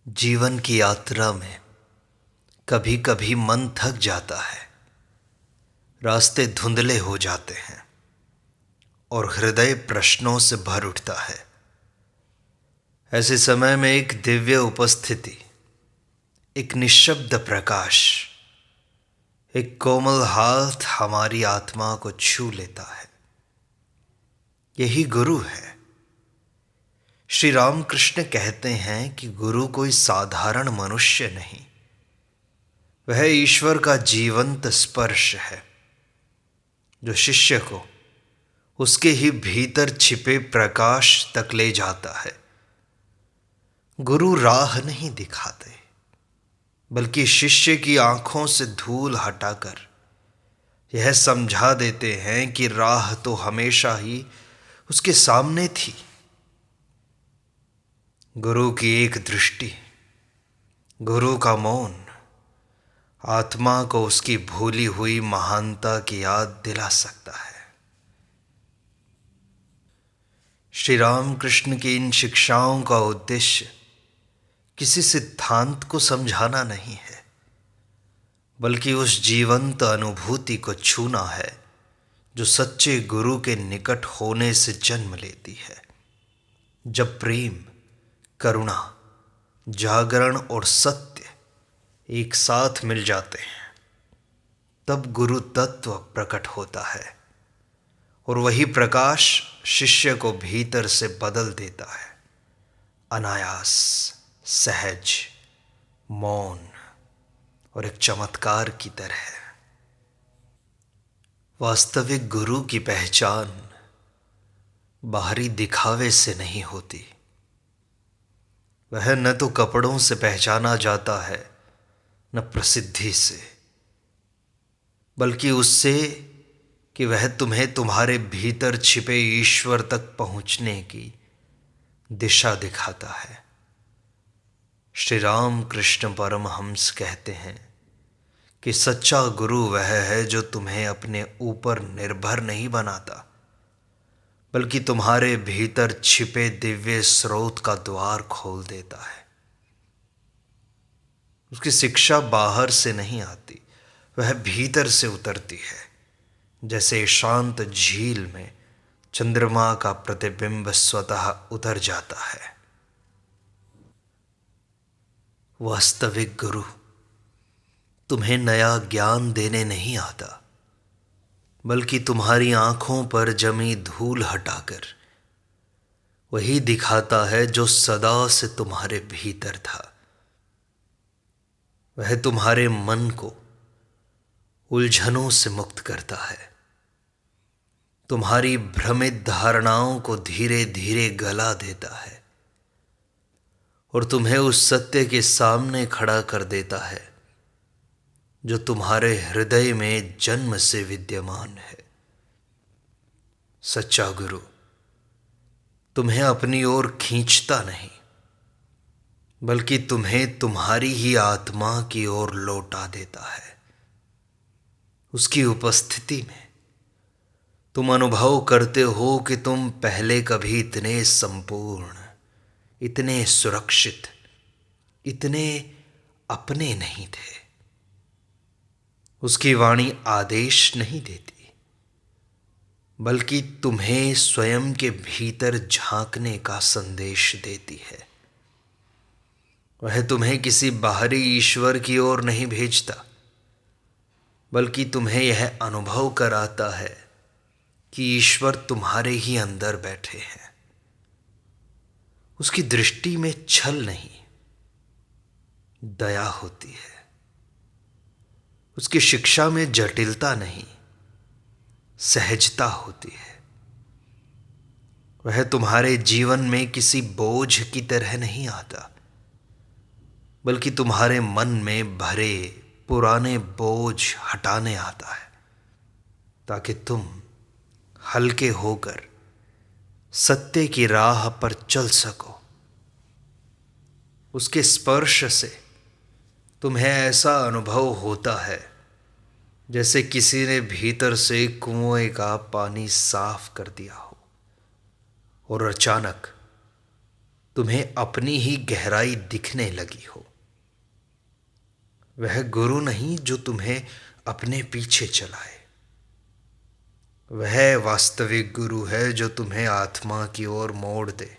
जीवन की यात्रा में कभी कभी मन थक जाता है, रास्ते धुंधले हो जाते हैं और हृदय प्रश्नों से भर उठता है। ऐसे समय में एक दिव्य उपस्थिति, एक निःशब्द प्रकाश, एक कोमल हाथ हमारी आत्मा को छू लेता है। यही गुरु है। श्री रामकृष्ण कहते हैं कि गुरु कोई साधारण मनुष्य नहीं, वह ईश्वर का जीवंत स्पर्श है जो शिष्य को उसके ही भीतर छिपे प्रकाश तक ले जाता है। गुरु राह नहीं दिखाते, बल्कि शिष्य की आंखों से धूल हटाकर यह समझा देते हैं कि राह तो हमेशा ही उसके सामने थी। गुरु की एक दृष्टि, गुरु का मौन आत्मा को उसकी भूली हुई महानता की याद दिला सकता है। श्री रामकृष्ण की इन शिक्षाओं का उद्देश्य किसी सिद्धांत को समझाना नहीं है, बल्कि उस जीवंत अनुभूति को छूना है जो सच्चे गुरु के निकट होने से जन्म लेती है। जब प्रेम, करुणा, जागरण और सत्य एक साथ मिल जाते हैं, तब गुरु तत्व प्रकट होता है और वही प्रकाश शिष्य को भीतर से बदल देता है। अनायास, सहज, मौन और एक चमत्कार की तरह। वास्तविक गुरु की पहचान बाहरी दिखावे से नहीं होती। वह न तो कपड़ों से पहचाना जाता है, न प्रसिद्धि से, बल्कि उससे कि वह तुम्हें तुम्हारे भीतर छिपे ईश्वर तक पहुंचने की दिशा दिखाता है। श्री राम कृष्ण परमहंस कहते हैं कि सच्चा गुरु वह है जो तुम्हें अपने ऊपर निर्भर नहीं बनाता, बल्कि तुम्हारे भीतर छिपे दिव्य स्रोत का द्वार खोल देता है। उसकी शिक्षा बाहर से नहीं आती, वह भीतर से उतरती है, जैसे शांत झील में चंद्रमा का प्रतिबिंब स्वतः उतर जाता है। वास्तविक गुरु तुम्हें नया ज्ञान देने नहीं आता, बल्कि तुम्हारी आंखों पर जमी धूल हटाकर वही दिखाता है जो सदा से तुम्हारे भीतर था। वह तुम्हारे मन को उलझनों से मुक्त करता है, तुम्हारी भ्रमित धारणाओं को धीरे धीरे गला देता है और तुम्हें उस सत्य के सामने खड़ा कर देता है जो तुम्हारे हृदय में जन्म से विद्यमान है। सच्चा गुरु तुम्हें अपनी ओर खींचता नहीं, बल्कि तुम्हें तुम्हारी ही आत्मा की ओर लौटा देता है। उसकी उपस्थिति में तुम अनुभव करते हो कि तुम पहले कभी इतने संपूर्ण, इतने सुरक्षित, इतने अपने नहीं थे। उसकी वाणी आदेश नहीं देती, बल्कि तुम्हें स्वयं के भीतर झांकने का संदेश देती है। वह तुम्हें किसी बाहरी ईश्वर की ओर नहीं भेजता, बल्कि तुम्हें यह अनुभव कराता है कि ईश्वर तुम्हारे ही अंदर बैठे हैं। उसकी दृष्टि में छल नहीं, दया होती है। उसकी शिक्षा में जटिलता नहीं, सहजता होती है। वह तुम्हारे जीवन में किसी बोझ की तरह नहीं आता, बल्कि तुम्हारे मन में भरे पुराने बोझ हटाने आता है, ताकि तुम हल्के होकर सत्य की राह पर चल सको। उसके स्पर्श से तुम्हें ऐसा अनुभव होता है जैसे किसी ने भीतर से कुएं का पानी साफ कर दिया हो और अचानक तुम्हें अपनी ही गहराई दिखने लगी हो। वह गुरु नहीं जो तुम्हें अपने पीछे चलाए, वह वास्तविक गुरु है जो तुम्हें आत्मा की ओर मोड़ दे।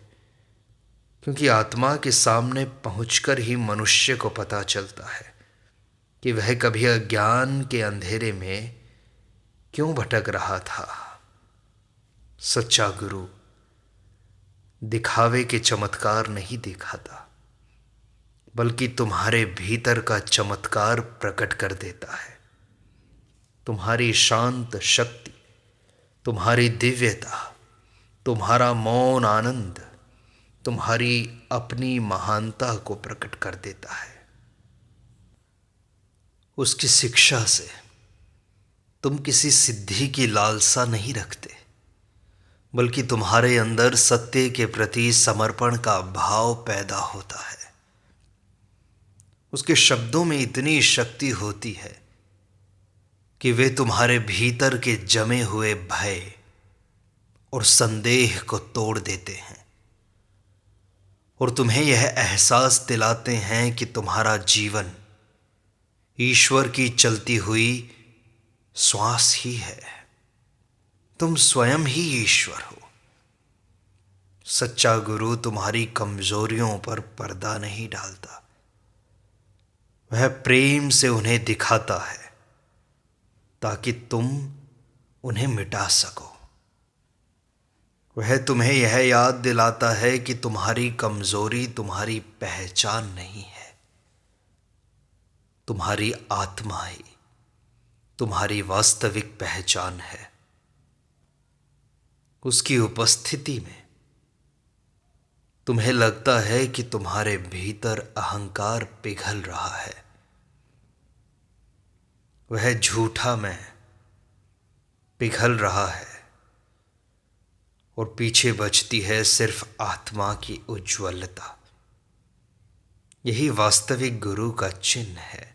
क्योंकि आत्मा के सामने पहुंचकर ही मनुष्य को पता चलता है कि वह कभी अज्ञान के अंधेरे में क्यों भटक रहा था। सच्चा गुरु दिखावे के चमत्कार नहीं दिखाता, बल्कि तुम्हारे भीतर का चमत्कार प्रकट कर देता है। तुम्हारी शांत शक्ति, तुम्हारी दिव्यता, तुम्हारा मौन आनंद, तुम्हारी अपनी महानता को प्रकट कर देता है। उसकी शिक्षा से तुम किसी सिद्धि की लालसा नहीं रखते, बल्कि तुम्हारे अंदर सत्य के प्रति समर्पण का भाव पैदा होता है। उसके शब्दों में इतनी शक्ति होती है कि वे तुम्हारे भीतर के जमे हुए भय और संदेह को तोड़ देते हैं और तुम्हें यह एहसास दिलाते हैं कि तुम्हारा जीवन ईश्वर की चलती हुई श्वास ही है। तुम स्वयं ही ईश्वर हो। सच्चा गुरु तुम्हारी कमजोरियों पर पर्दा नहीं डालता, वह प्रेम से उन्हें दिखाता है ताकि तुम उन्हें मिटा सको। वह तुम्हें यह याद दिलाता है कि तुम्हारी कमजोरी तुम्हारी पहचान नहीं है, तुम्हारी आत्मा ही तुम्हारी वास्तविक पहचान है। उसकी उपस्थिति में तुम्हें लगता है कि तुम्हारे भीतर अहंकार पिघल रहा है। वह झूठा मैं पिघल रहा है और पीछे बचती है सिर्फ आत्मा की उज्ज्वलता। यही वास्तविक गुरु का चिन्ह है,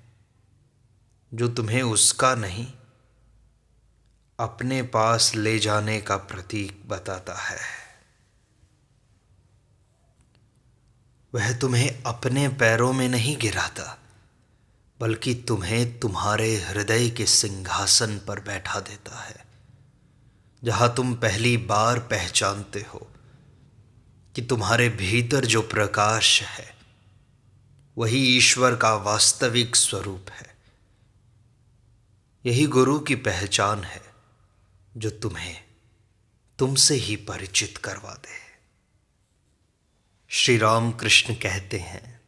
जो तुम्हें उसका नहीं अपने पास ले जाने का प्रतीक बताता है। वह तुम्हें अपने पैरों में नहीं गिराता, बल्कि तुम्हें तुम्हारे हृदय के सिंहासन पर बैठा देता है, जहां तुम पहली बार पहचानते हो कि तुम्हारे भीतर जो प्रकाश है वही ईश्वर का वास्तविक स्वरूप है। यही गुरु की पहचान है जो तुम्हें तुमसे ही परिचित करवा दे। श्री राम कृष्ण कहते हैं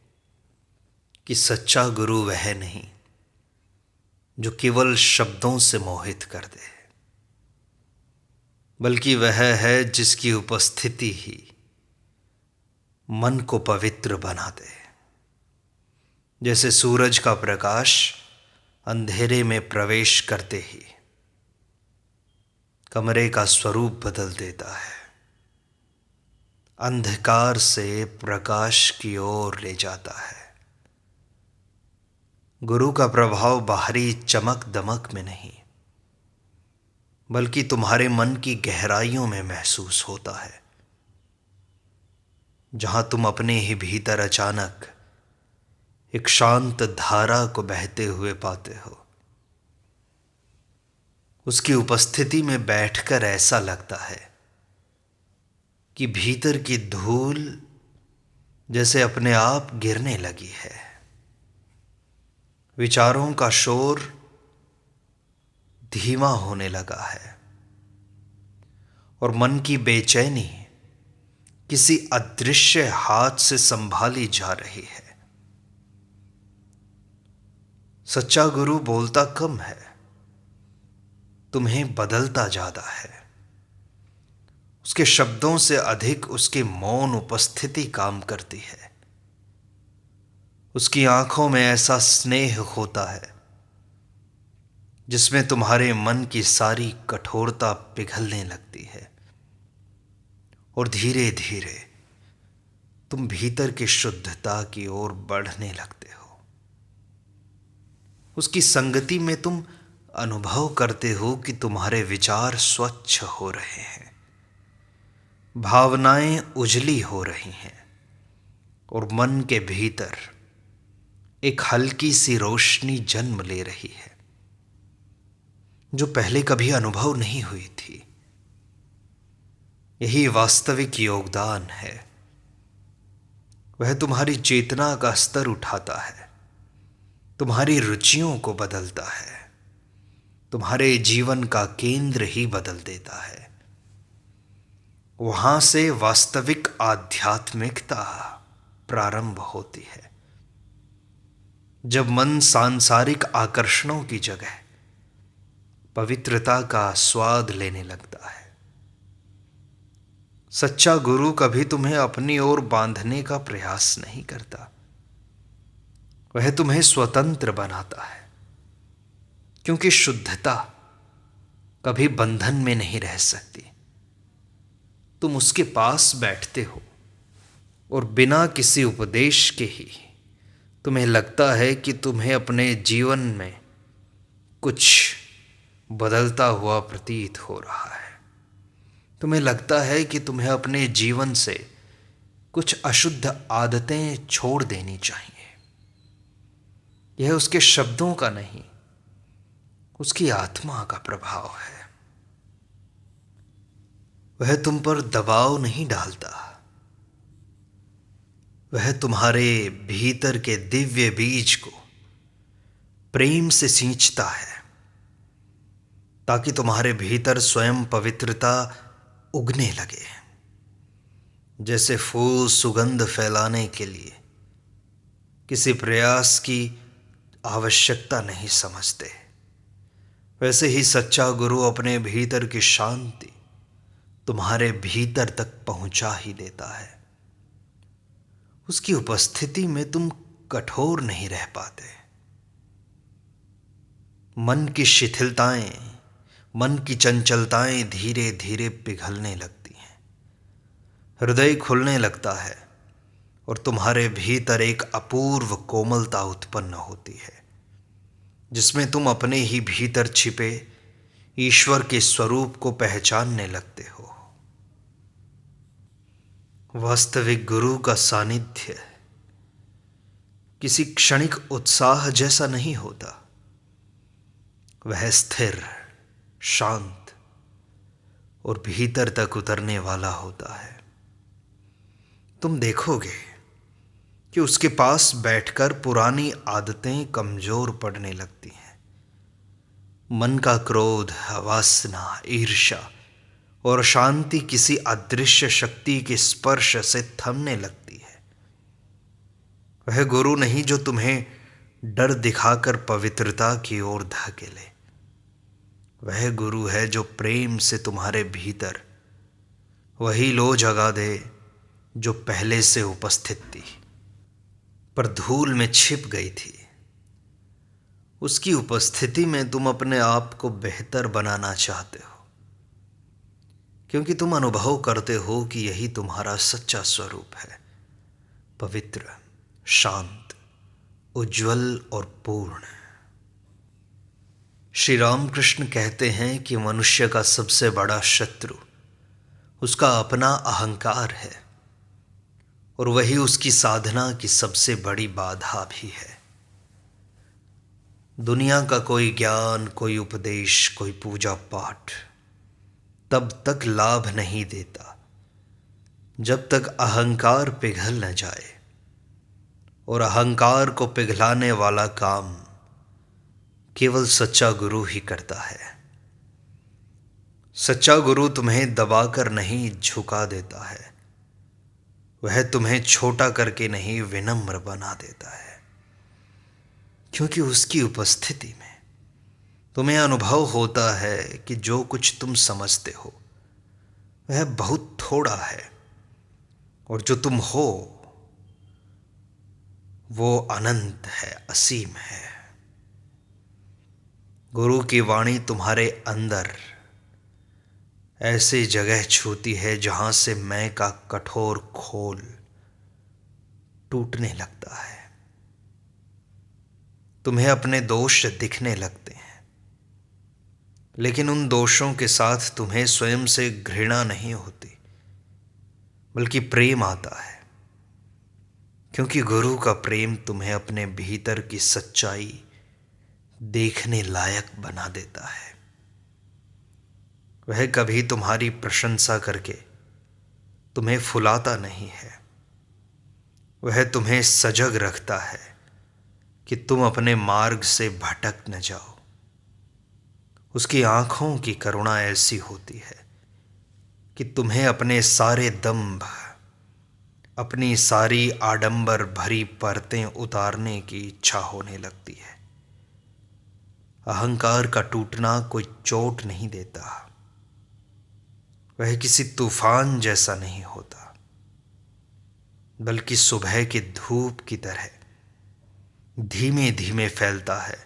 कि सच्चा गुरु वह नहीं जो केवल शब्दों से मोहित कर दे, बल्कि वह है जिसकी उपस्थिति ही मन को पवित्र बना दे। जैसे सूरज का प्रकाश अंधेरे में प्रवेश करते ही कमरे का स्वरूप बदल देता है, अंधकार से प्रकाश की ओर ले जाता है। गुरु का प्रभाव बाहरी चमक दमक में नहीं, बल्कि तुम्हारे मन की गहराइयों में महसूस होता है, जहां तुम अपने ही भीतर अचानक एक शांत धारा को बहते हुए पाते हो। उसकी उपस्थिति में बैठकर ऐसा लगता है कि भीतर की धूल जैसे अपने आप गिरने लगी है। विचारों का शोर धीमा होने लगा है और मन की बेचैनी किसी अदृश्य हाथ से संभाली जा रही है। सच्चा गुरु बोलता कम है, तुम्हें बदलता ज्यादा है। उसके शब्दों से अधिक उसकी मौन उपस्थिति काम करती है। उसकी आंखों में ऐसा स्नेह होता है जिसमें तुम्हारे मन की सारी कठोरता पिघलने लगती है और धीरे धीरे तुम भीतर की शुद्धता की ओर बढ़ने लगते हो। उसकी संगति में तुम अनुभव करते हो कि तुम्हारे विचार स्वच्छ हो रहे हैं, भावनाएं उजली हो रही हैं और मन के भीतर एक हल्की सी रोशनी जन्म ले रही है जो पहले कभी अनुभव नहीं हुई थी। यही वास्तविक योगदान है। वह तुम्हारी चेतना का स्तर उठाता है, तुम्हारी रुचियों को बदलता है, तुम्हारे जीवन का केंद्र ही बदल देता है। वहां से वास्तविक आध्यात्मिकता प्रारंभ होती है, जब मन सांसारिक आकर्षणों की जगह पवित्रता का स्वाद लेने लगता है। सच्चा गुरु कभी तुम्हें अपनी ओर बांधने का प्रयास नहीं करता, वह तुम्हें स्वतंत्र बनाता है, क्योंकि शुद्धता कभी बंधन में नहीं रह सकती। तुम उसके पास बैठते हो और बिना किसी उपदेश के ही तुम्हें लगता है कि तुम्हें अपने जीवन में कुछ बदलता हुआ प्रतीत हो रहा है। तुम्हें लगता है कि तुम्हें अपने जीवन से कुछ अशुद्ध आदतें छोड़ देनी चाहिए। यह उसके शब्दों का नहीं, उसकी आत्मा का प्रभाव है। वह तुम पर दबाव नहीं डालता, वह तुम्हारे भीतर के दिव्य बीज को प्रेम से सींचता है, ताकि तुम्हारे भीतर स्वयं पवित्रता उगने लगे। जैसे फूल सुगंध फैलाने के लिए किसी प्रयास की आवश्यकता नहीं समझते, वैसे ही सच्चा गुरु अपने भीतर की शांति तुम्हारे भीतर तक पहुंचा ही देता है। उसकी उपस्थिति में तुम कठोर नहीं रह पाते। मन की शिथिलताएं, मन की चंचलताएं धीरे धीरे पिघलने लगती हैं, हृदय खुलने लगता है और तुम्हारे भीतर एक अपूर्व कोमलता उत्पन्न होती है, जिसमें तुम अपने ही भीतर छिपे ईश्वर के स्वरूप को पहचानने लगते हो। वास्तविक गुरु का सानिध्य किसी क्षणिक उत्साह जैसा नहीं होता, वह स्थिर, शांत और भीतर तक उतरने वाला होता है। तुम देखोगे कि उसके पास बैठकर पुरानी आदतें कमजोर पड़ने लगती हैं। मन का क्रोध, वासना, ईर्ष्या और शांति किसी अदृश्य शक्ति के स्पर्श से थमने लगती है। वह गुरु नहीं जो तुम्हें डर दिखाकर पवित्रता की ओर धकेले, वह गुरु है जो प्रेम से तुम्हारे भीतर वही लो जगा दे जो पहले से उपस्थित थी पर धूल में छिप गई थी। उसकी उपस्थिति में तुम अपने आप को बेहतर बनाना चाहते हो, क्योंकि तुम अनुभव करते हो कि यही तुम्हारा सच्चा स्वरूप है, पवित्र, शांत, उज्जवल और पूर्ण। श्री रामकृष्ण कहते हैं कि मनुष्य का सबसे बड़ा शत्रु उसका अपना अहंकार है और वही उसकी साधना की सबसे बड़ी बाधा भी है। दुनिया का कोई ज्ञान, कोई उपदेश, कोई पूजा पाठ तब तक लाभ नहीं देता जब तक अहंकार पिघल न जाए, और अहंकार को पिघलाने वाला काम केवल सच्चा गुरु ही करता है। सच्चा गुरु तुम्हें दबाकर नहीं झुका देता है, वह तुम्हें छोटा करके नहीं विनम्र बना देता है, क्योंकि उसकी उपस्थिति में तुम्हें अनुभव होता है कि जो कुछ तुम समझते हो वह बहुत थोड़ा है और जो तुम हो वो अनंत है, असीम है। गुरु की वाणी तुम्हारे अंदर ऐसे जगह छूती है जहां से मैं का कठोर खोल टूटने लगता है। तुम्हें अपने दोष दिखने लगते हैं, लेकिन उन दोषों के साथ तुम्हें स्वयं से घृणा नहीं होती, बल्कि प्रेम आता है। क्योंकि गुरु का प्रेम तुम्हें अपने भीतर की सच्चाई देखने लायक बना देता है। वह कभी तुम्हारी प्रशंसा करके तुम्हें फुलाता नहीं है, वह तुम्हें सजग रखता है कि तुम अपने मार्ग से भटक न जाओ। उसकी आंखों की करुणा ऐसी होती है कि तुम्हें अपने सारे दंभ, अपनी सारी आडंबर भरी परतें उतारने की इच्छा होने लगती है। अहंकार का टूटना कोई चोट नहीं देता, वह किसी तूफान जैसा नहीं होता, बल्कि सुबह की धूप की तरह धीमे धीमे फैलता है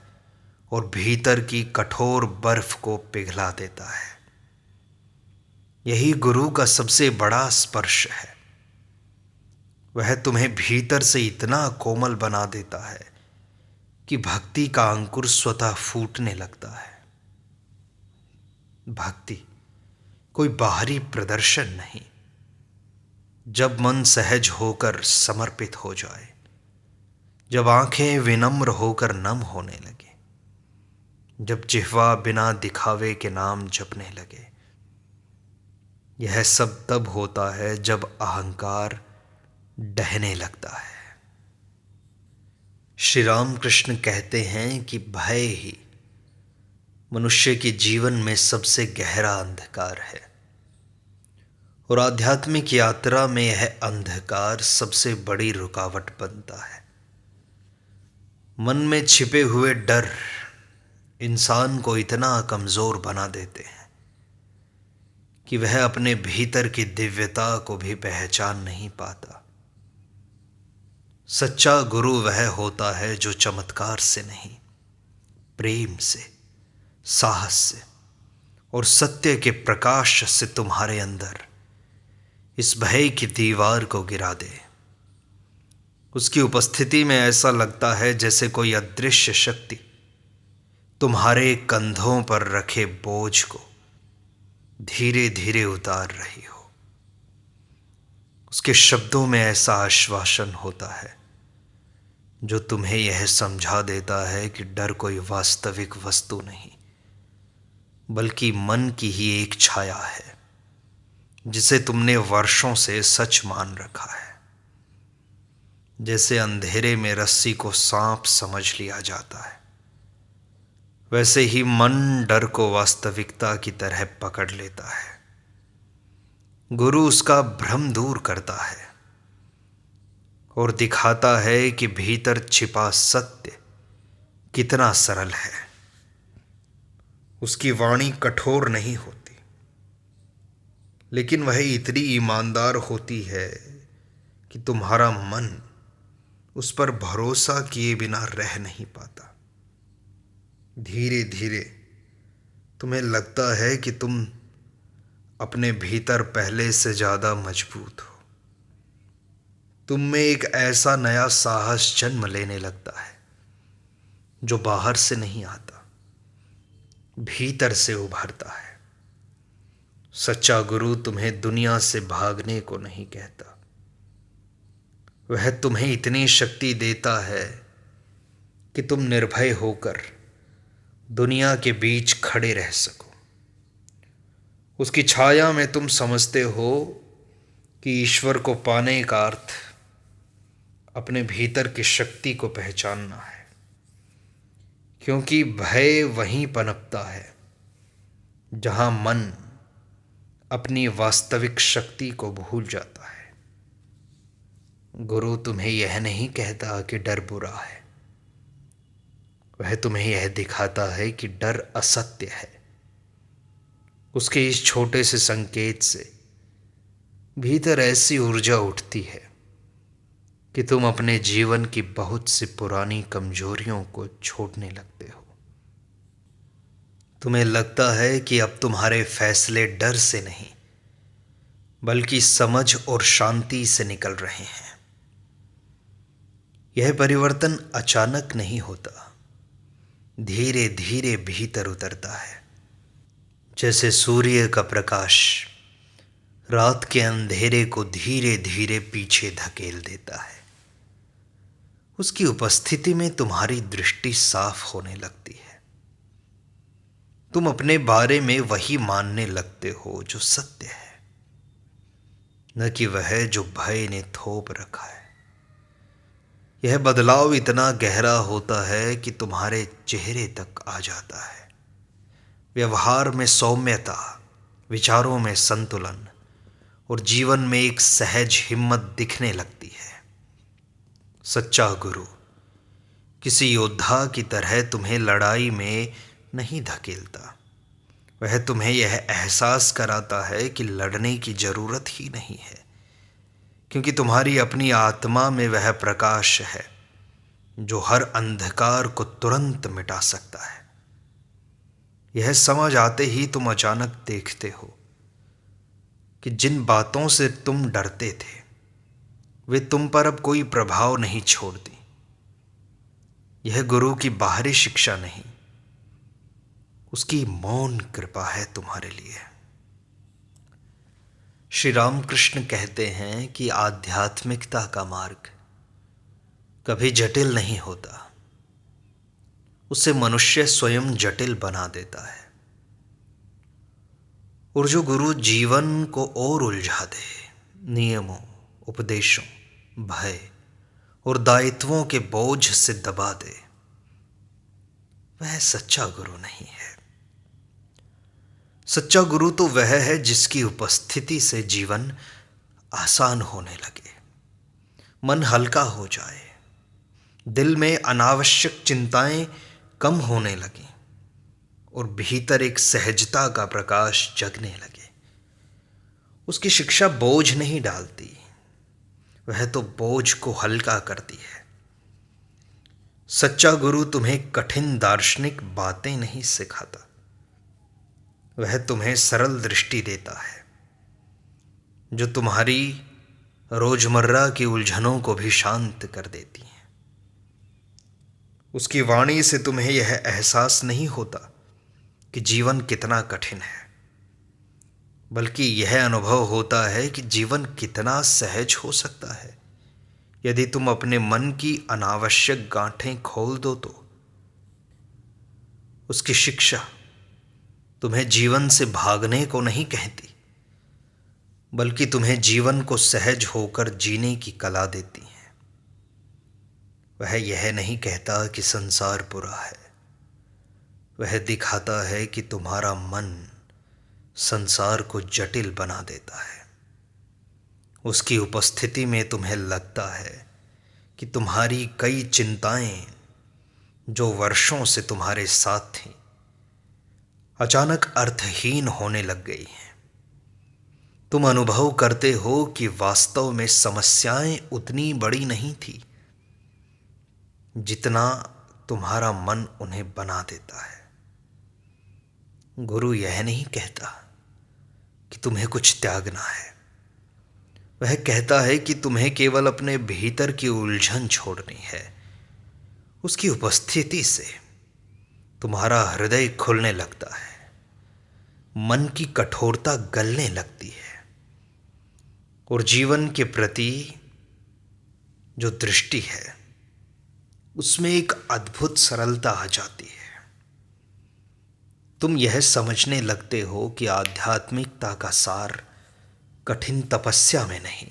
और भीतर की कठोर बर्फ को पिघला देता है। यही गुरु का सबसे बड़ा स्पर्श है। वह तुम्हें भीतर से इतना कोमल बना देता है कि भक्ति का अंकुर स्वतः फूटने लगता है। भक्ति कोई बाहरी प्रदर्शन नहीं। जब मन सहज होकर समर्पित हो जाए, जब आंखें विनम्र होकर नम होने लगे, जब जिह्वा बिना दिखावे के नाम जपने लगे, यह सब तब होता है जब अहंकार डहने लगता है। श्री राम कृष्ण कहते हैं कि भय ही मनुष्य के जीवन में सबसे गहरा अंधकार है, और आध्यात्मिक यात्रा में यह अंधकार सबसे बड़ी रुकावट बनता है। मन में छिपे हुए डर इंसान को इतना कमज़ोर बना देते हैं कि वह अपने भीतर की दिव्यता को भी पहचान नहीं पाता। सच्चा गुरु वह होता है जो चमत्कार से नहीं, प्रेम से, साहस से और सत्य के प्रकाश से तुम्हारे अंदर इस भय की दीवार को गिरा दे। उसकी उपस्थिति में ऐसा लगता है जैसे कोई अदृश्य शक्ति तुम्हारे कंधों पर रखे बोझ को धीरे धीरे उतार रही हो। उसके शब्दों में ऐसा आश्वासन होता है जो तुम्हें यह समझा देता है कि डर कोई वास्तविक वस्तु नहीं, बल्कि मन की ही एक छाया है जिसे तुमने वर्षों से सच मान रखा है। जैसे अंधेरे में रस्सी को सांप समझ लिया जाता है, वैसे ही मन डर को वास्तविकता की तरह पकड़ लेता है। गुरु उसका भ्रम दूर करता है और दिखाता है कि भीतर छिपा सत्य कितना सरल है। उसकी वाणी कठोर नहीं होती, लेकिन वह इतनी ईमानदार होती है कि तुम्हारा मन उस पर भरोसा किए बिना रह नहीं पाता। धीरे धीरे तुम्हें लगता है कि तुम अपने भीतर पहले से ज़्यादा मजबूत हो। तुम में एक ऐसा नया साहस जन्म लेने लगता है जो बाहर से नहीं आता, भीतर से उभरता है। सच्चा गुरु तुम्हें दुनिया से भागने को नहीं कहता, वह तुम्हें इतनी शक्ति देता है कि तुम निर्भय होकर दुनिया के बीच खड़े रह सको। उसकी छाया में तुम समझते हो कि ईश्वर को पाने का अर्थ अपने भीतर की शक्ति को पहचानना है, क्योंकि भय वहीं पनपता है जहां मन अपनी वास्तविक शक्ति को भूल जाता है। गुरु तुम्हें यह नहीं कहता कि डर बुरा है, वह तुम्हें यह दिखाता है कि डर असत्य है। उसके इस छोटे से संकेत से भीतर ऐसी ऊर्जा उठती है कि तुम अपने जीवन की बहुत सी पुरानी कमजोरियों को छोड़ने लगते हो। तुम्हें लगता है कि अब तुम्हारे फैसले डर से नहीं, बल्कि समझ और शांति से निकल रहे हैं। यह परिवर्तन अचानक नहीं होता, धीरे धीरे भीतर उतरता है। जैसे सूर्य का प्रकाश रात के अंधेरे को धीरे धीरे पीछे धकेल देता है। उसकी उपस्थिति में तुम्हारी दृष्टि साफ होने लगती है। तुम अपने बारे में वही मानने लगते हो जो सत्य है, न कि वह जो भय ने थोप रखा है। यह बदलाव इतना गहरा होता है कि तुम्हारे चेहरे तक आ जाता है। व्यवहार में सौम्यता, विचारों में संतुलन और जीवन में एक सहज हिम्मत दिखने लगती है। सच्चा गुरु किसी योद्धा की तरह तुम्हें लड़ाई में नहीं धकेलता। वह तुम्हें यह एहसास कराता है कि लड़ने की जरूरत ही नहीं है, क्योंकि तुम्हारी अपनी आत्मा में वह प्रकाश है जो हर अंधकार को तुरंत मिटा सकता है। यह समझ आते ही तुम अचानक देखते हो कि जिन बातों से तुम डरते थे वे तुम पर अब कोई प्रभाव नहीं छोड़ती। यह गुरु की बाहरी शिक्षा नहीं, उसकी मौन कृपा है तुम्हारे लिए। श्री रामकृष्ण कहते हैं कि आध्यात्मिकता का मार्ग कभी जटिल नहीं होता, उसे मनुष्य स्वयं जटिल बना देता है। और जो गुरु जीवन को और उलझा दे, नियमों, उपदेशों, भय और दायित्वों के बोझ से दबा दे, वह सच्चा गुरु नहीं है। सच्चा गुरु तो वह है जिसकी उपस्थिति से जीवन आसान होने लगे, मन हल्का हो जाए, दिल में अनावश्यक चिंताएं कम होने लगें और भीतर एक सहजता का प्रकाश जगने लगे। उसकी शिक्षा बोझ नहीं डालती, वह तो बोझ को हल्का करती है। सच्चा गुरु तुम्हें कठिन दार्शनिक बातें नहीं सिखाता, वह तुम्हें सरल दृष्टि देता है जो तुम्हारी रोजमर्रा की उलझनों को भी शांत कर देती है। उसकी वाणी से तुम्हें यह एहसास नहीं होता कि जीवन कितना कठिन है, बल्कि यह अनुभव होता है कि जीवन कितना सहज हो सकता है यदि तुम अपने मन की अनावश्यक गांठें खोल दो तो। उसकी शिक्षा तुम्हें जीवन से भागने को नहीं कहती, बल्कि तुम्हें जीवन को सहज होकर जीने की कला देती है। वह यह नहीं कहता कि संसार बुरा है, वह दिखाता है कि तुम्हारा मन संसार को जटिल बना देता है। उसकी उपस्थिति में तुम्हें लगता है कि तुम्हारी कई चिंताएं जो वर्षों से तुम्हारे साथ थीं अचानक अर्थहीन होने लग गई हैं। तुम अनुभव करते हो कि वास्तव में समस्याएं उतनी बड़ी नहीं थी जितना तुम्हारा मन उन्हें बना देता है। गुरु यह नहीं कहता कि तुम्हें कुछ त्यागना है, वह कहता है कि तुम्हें केवल अपने भीतर की उलझन छोड़नी है। उसकी उपस्थिति से तुम्हारा हृदय खुलने लगता है, मन की कठोरता गलने लगती है और जीवन के प्रति जो दृष्टि है उसमें एक अद्भुत सरलता आ जाती है। तुम यह समझने लगते हो कि आध्यात्मिकता का सार कठिन तपस्या में नहीं,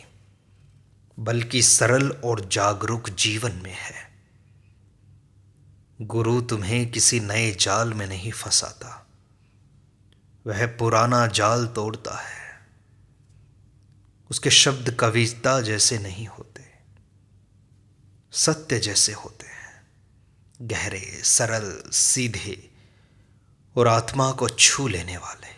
बल्कि सरल और जागरूक जीवन में है। गुरु तुम्हें किसी नए जाल में नहीं फंसाता, वह पुराना जाल तोड़ता है। उसके शब्द कविता जैसे नहीं होते, सत्य जैसे होते हैं, गहरे, सरल, सीधे और आत्मा को छू लेने वाले।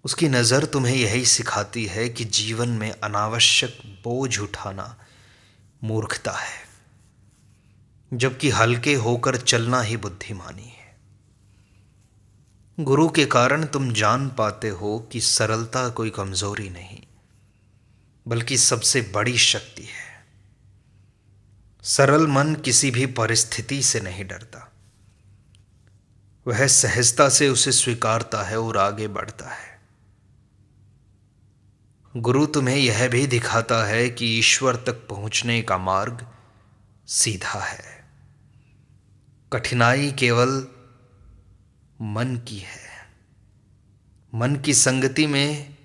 उसकी नज़र तुम्हें यही सिखाती है कि जीवन में अनावश्यक बोझ उठाना मूर्खता है, जबकि हल्के होकर चलना ही बुद्धिमानी है। गुरु के कारण तुम जान पाते हो कि सरलता कोई कमजोरी नहीं, बल्कि सबसे बड़ी शक्ति है। सरल मन किसी भी परिस्थिति से नहीं डरता, वह सहजता से उसे स्वीकारता है और आगे बढ़ता है। गुरु तुम्हें यह भी दिखाता है कि ईश्वर तक पहुंचने का मार्ग सीधा है। कठिनाई केवल मन की है। मन की संगति में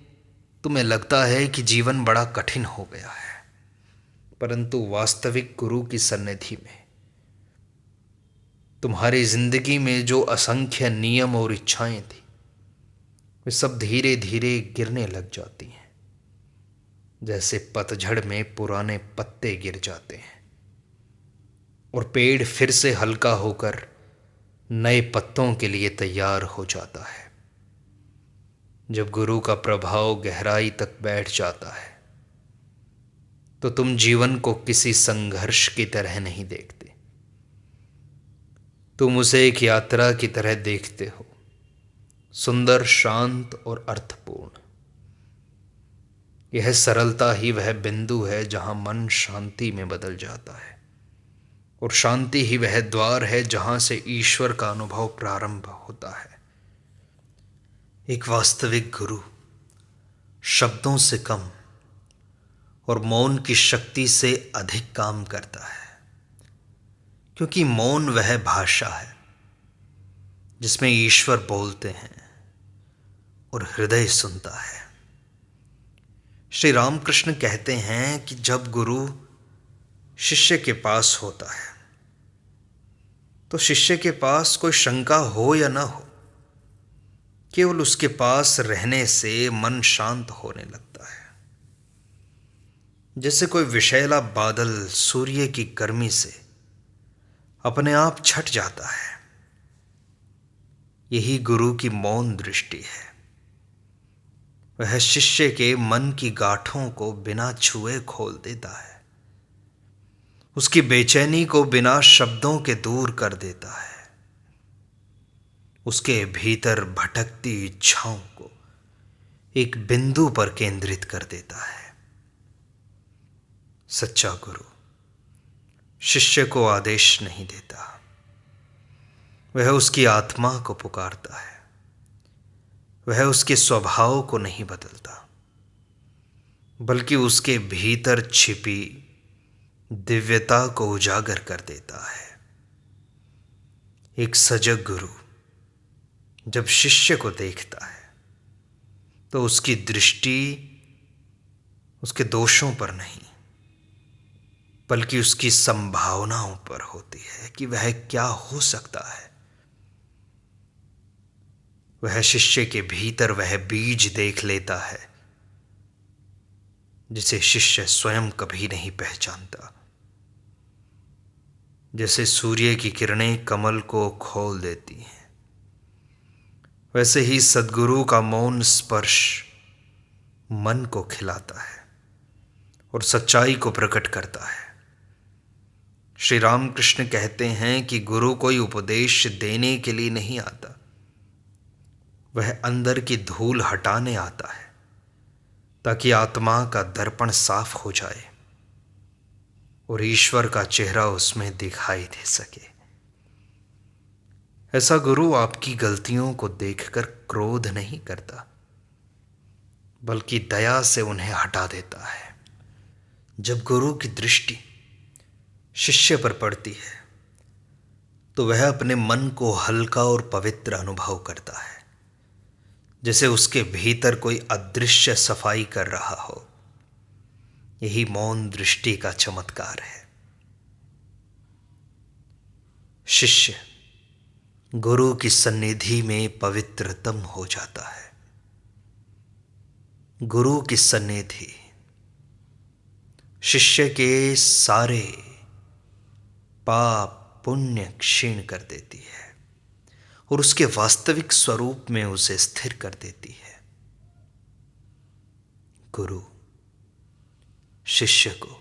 तुम्हें लगता है कि जीवन बड़ा कठिन हो गया है, परंतु वास्तविक गुरु की सन्निधि में तुम्हारी जिंदगी में जो असंख्य नियम और इच्छाएं थी, वे सब धीरे धीरे गिरने लग जाती हैं, जैसे पतझड़ में पुराने पत्ते गिर जाते हैं और पेड़ फिर से हल्का होकर नए पत्तों के लिए तैयार हो जाता है। जब गुरु का प्रभाव गहराई तक बैठ जाता है तो तुम जीवन को किसी संघर्ष की तरह नहीं देखते, तुम उसे एक यात्रा की तरह देखते हो, सुंदर, शांत और अर्थपूर्ण। यह सरलता ही वह बिंदु है जहां मन शांति में बदल जाता है, और शांति ही वह द्वार है जहां से ईश्वर का अनुभव प्रारंभ होता है। एक वास्तविक गुरु शब्दों से कम और मौन की शक्ति से अधिक काम करता है, क्योंकि मौन वह भाषा है जिसमें ईश्वर बोलते हैं और हृदय सुनता है। श्री रामकृष्ण कहते हैं कि जब गुरु शिष्य के पास होता है तो शिष्य के पास कोई शंका हो या ना हो, केवल उसके पास रहने से मन शांत होने लगता है। जैसे कोई विषैला बादल सूर्य की गर्मी से अपने आप छट जाता है, यही गुरु की मौन दृष्टि है। वह शिष्य के मन की गांठों को बिना छुए खोल देता है, उसकी बेचैनी को बिना शब्दों के दूर कर देता है, उसके भीतर भटकती इच्छाओं को एक बिंदु पर केंद्रित कर देता है। सच्चा गुरु शिष्य को आदेश नहीं देता, वह उसकी आत्मा को पुकारता है। वह उसके स्वभाव को नहीं बदलता, बल्कि उसके भीतर छिपी दिव्यता को उजागर कर देता है। एक सजग गुरु जब शिष्य को देखता है तो उसकी दृष्टि उसके दोषों पर नहीं, बल्कि उसकी संभावनाओं पर होती है कि वह क्या हो सकता है। वह शिष्य के भीतर वह बीज देख लेता है जिसे शिष्य स्वयं कभी नहीं पहचानता। जैसे सूर्य की किरणें कमल को खोल देती हैं, वैसे ही सद्गुरु का मौन स्पर्श मन को खिलाता है और सच्चाई को प्रकट करता है। श्री रामकृष्ण कहते हैं कि गुरु कोई उपदेश देने के लिए नहीं आता, वह अंदर की धूल हटाने आता है ताकि आत्मा का दर्पण साफ हो जाए और ईश्वर का चेहरा उसमें दिखाई दे सके। ऐसा गुरु आपकी गलतियों को देखकर क्रोध नहीं करता, बल्कि दया से उन्हें हटा देता है। जब गुरु की दृष्टि शिष्य पर पड़ती है तो वह अपने मन को हल्का और पवित्र अनुभव करता है, जैसे उसके भीतर कोई अदृश्य सफाई कर रहा हो। यही मौन दृष्टि का चमत्कार है। शिष्य गुरु की सन्निधि में पवित्रतम हो जाता है। गुरु की सन्निधि शिष्य के सारे पाप पुण्य क्षीण कर देती है और उसके वास्तविक स्वरूप में उसे स्थिर कर देती है। गुरु शिष्य को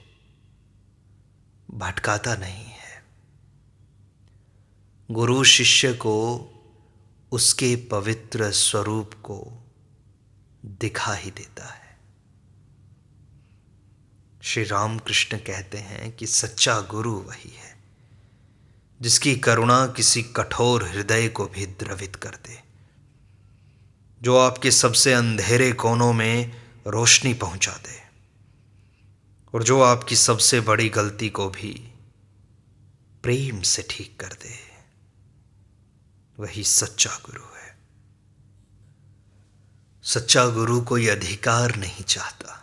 भटकाता नहीं है, गुरु शिष्य को उसके पवित्र स्वरूप को दिखा ही देता है। श्री रामकृष्ण कहते हैं कि सच्चा गुरु वही है जिसकी करुणा किसी कठोर हृदय को भी द्रवित कर दे, जो आपके सबसे अंधेरे कोनों में रोशनी पहुंचा दे, और जो आपकी सबसे बड़ी गलती को भी प्रेम से ठीक कर दे, वही सच्चा गुरु है। सच्चा गुरु कोई अधिकार नहीं चाहता,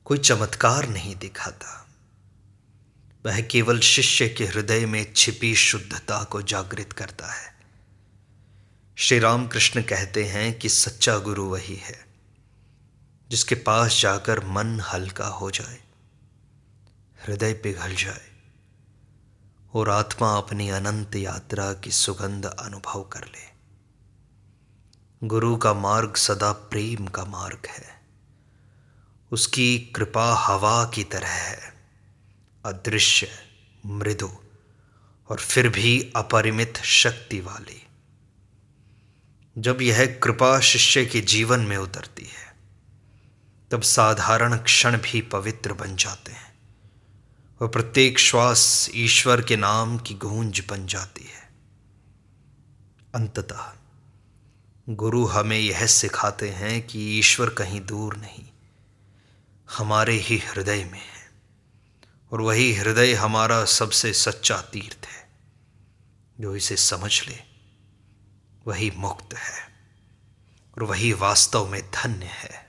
कोई चमत्कार नहीं दिखाता। वह केवल शिष्य के हृदय में छिपी शुद्धता को जागृत करता है। श्री राम कृष्ण कहते हैं कि सच्चा गुरु वही है जिसके पास जाकर मन हल्का हो जाए, हृदय पिघल जाए और आत्मा अपनी अनंत यात्रा की सुगंध अनुभव कर ले। गुरु का मार्ग सदा प्रेम का मार्ग है। उसकी कृपा हवा की तरह है, अदृश्य, मृदु और फिर भी अपरिमित शक्ति वाली। जब यह कृपा शिष्य के जीवन में उतरती है, तब साधारण क्षण भी पवित्र बन जाते हैं और प्रत्येक श्वास ईश्वर के नाम की गूंज बन जाती है। अंततः गुरु हमें यह सिखाते हैं कि ईश्वर कहीं दूर नहीं, हमारे ही हृदय में है, और वही हृदय हमारा सबसे सच्चा तीर्थ है। जो इसे समझ ले वही मुक्त है और वही वास्तव में धन्य है।